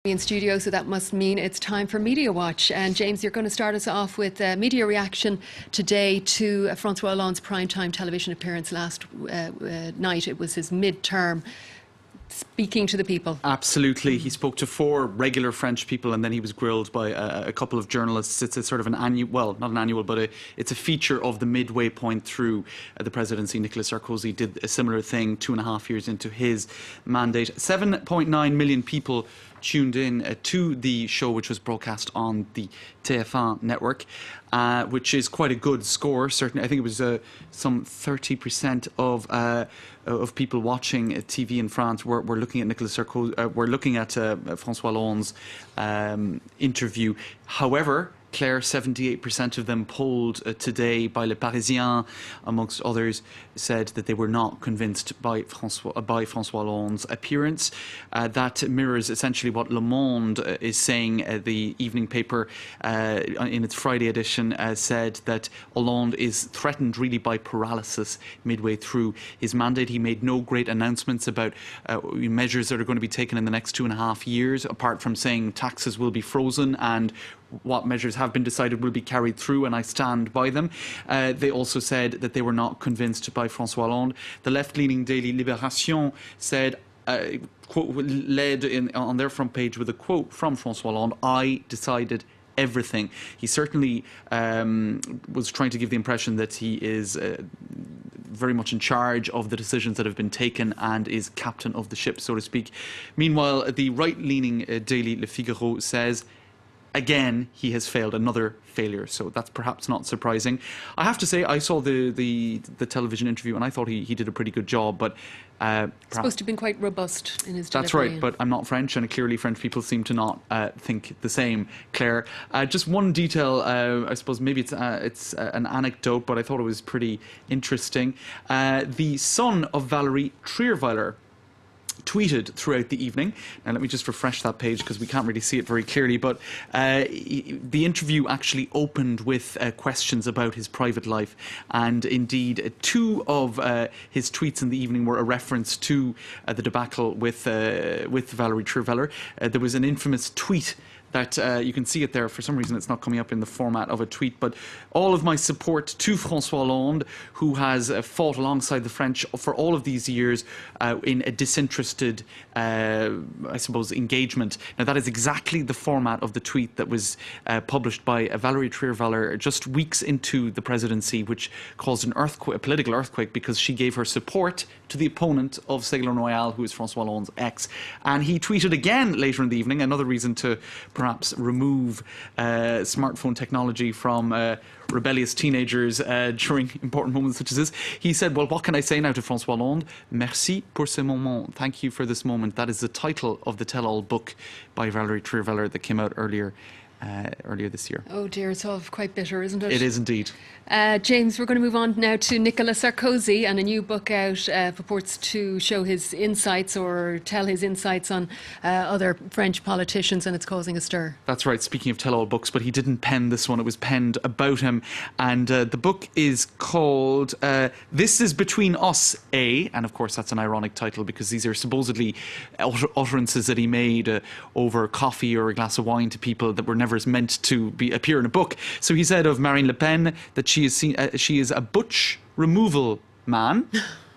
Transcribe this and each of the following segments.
In studio, so that must mean it's time for Media Watch. And James, you're going to start us off with media reaction today to François Hollande's primetime television appearance last night. It was his mid-term speaking to the people. Absolutely. He spoke to 4 regular French people and then he was grilled by a couple of journalists. It's a sort of an annual, well, not an annual, but it's a feature of the midway point through the presidency. Nicolas Sarkozy did a similar thing 2.5 years into his mandate. 7.9 million people tuned in to the show, which was broadcast on the TF1 network, which is quite a good score. Certainly, I think it was some 30% of people watching TV in France were looking at Nicolas Sarkozy, were looking at François Hollande's interview. However, Claire, 78% of them polled today by Le Parisien, amongst others, said that they were not convinced by François Hollande's appearance. That mirrors essentially what Le Monde is saying. The evening paper, in its Friday edition, said that Hollande is threatened really by paralysis midway through his mandate. He made no great announcements about measures that are going to be taken in the next 2.5 years, apart from saying taxes will be frozen and what measures have been decided will be carried through, and I stand by them. They also said that they were not convinced by François Hollande. The left-leaning daily Libération said, led on their front page with a quote from François Hollande, "I decided everything." He certainly was trying to give the impression that he is very much in charge of the decisions that have been taken and is captain of the ship, so to speak. Meanwhile, the right-leaning daily Le Figaro says, again, he has failed, another failure, so that's perhaps not surprising. I have to say, I saw the television interview and I thought he did a pretty good job, but supposed to have been quite robust in his delivery. That's right, but I'm not French, and clearly French people seem to not think the same, Claire. Just one detail, I suppose maybe it's an anecdote, but I thought it was pretty interesting. The son of Valérie Trierweiler tweeted throughout the evening. Now let me just refresh that page because we can't really see it very clearly, but the interview actually opened with questions about his private life, and indeed 2 of his tweets in the evening were a reference to the debacle with Valérie Trierweiler. There was an infamous tweet that you can see it there. For some reason it's not coming up in the format of a tweet, but all of my support to François Hollande, who has fought alongside the French for all of these years in a disinterested, I suppose, engagement. Now that is exactly the format of the tweet that was published by Valérie Trierweiler just weeks into the presidency, which caused an earthquake, a political earthquake, because she gave her support to the opponent of Ségolène Royal, who is François Hollande's ex. And he tweeted again later in the evening, another reason to perhaps remove smartphone technology from rebellious teenagers during important moments such as this. He said, well, what can I say now to François Hollande? Merci pour ce moment. Thank you for this moment. That is the title of the tell-all book by Valérie Trierweiler that came out earlier this year. Oh dear, it's all quite bitter, isn't it? It is indeed. James, we're going to move on now to Nicolas Sarkozy, and a new book out purports to show his insights or tell his insights on other French politicians, and it's causing a stir. That's right, speaking of tell-all books, but he didn't pen this one, it was penned about him, and the book is called This Is Between Us, A, and of course that's an ironic title because these are supposedly utterances that he made over coffee or a glass of wine to people that were never meant to appear in a book. So he said of Marine Le Pen that she is a butch removal man.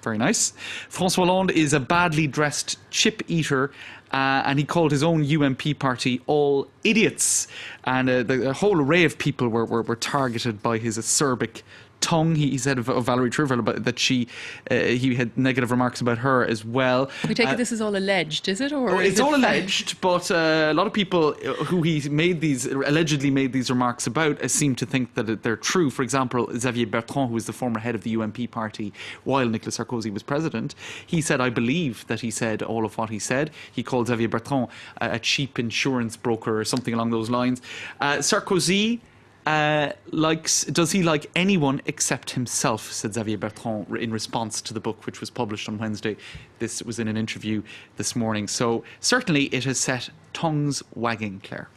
Very nice. François Hollande is a badly dressed chip eater, and he called his own UMP party all idiots. And the whole array of people were targeted by his acerbic tongue. He said of Valérie Trierweiler that he had negative remarks about her as well. We take it this is all alleged, is it? Or it's all alleged, but a lot of people who he allegedly made these remarks about seem to think that they're true. For example, Xavier Bertrand, who was the former head of the UMP party while Nicolas Sarkozy was president, he said, I believe that he said all of what he said. He called Xavier Bertrand a cheap insurance broker or something along those lines. Sarkozy does he like anyone except himself, said Xavier Bertrand in response to the book, which was published on Wednesday. This was in an interview this morning. So certainly it has set tongues wagging, Claire.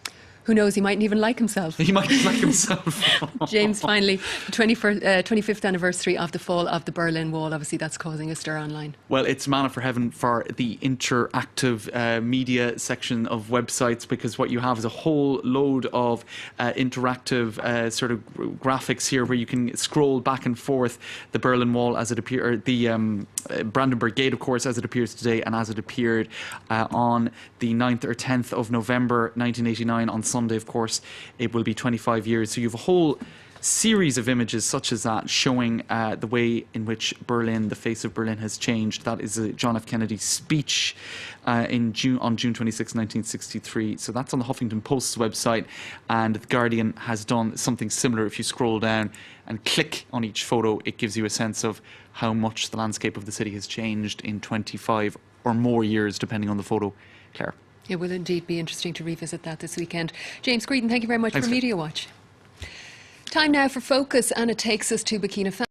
Who knows, he mightn't even like himself. He might like himself. James, finally, the 25th anniversary of the fall of the Berlin Wall. Obviously, that's causing a stir online. Well, it's manna for heaven for the interactive media section of websites, because what you have is a whole load of interactive sort of graphics here where you can scroll back and forth the Berlin Wall as it appeared, the Brandenburg Gate, of course, as it appears today and as it appeared on the 9th or 10th of November 1989. On Sunday, of course, it will be 25 years. So you have a whole series of images such as that showing the way in which Berlin, the face of Berlin, has changed. That is John F. Kennedy's speech on June 26, 1963. So that's on the Huffington Post's website, and The Guardian has done something similar. If you scroll down and click on each photo, it gives you a sense of how much the landscape of the city has changed in 25 or more years, depending on the photo. Claire. It will indeed be interesting to revisit that this weekend. James Greedon, thank you very much. Thanks, for Media Watch. Time now for Focus, and it takes us to Burkina Faso.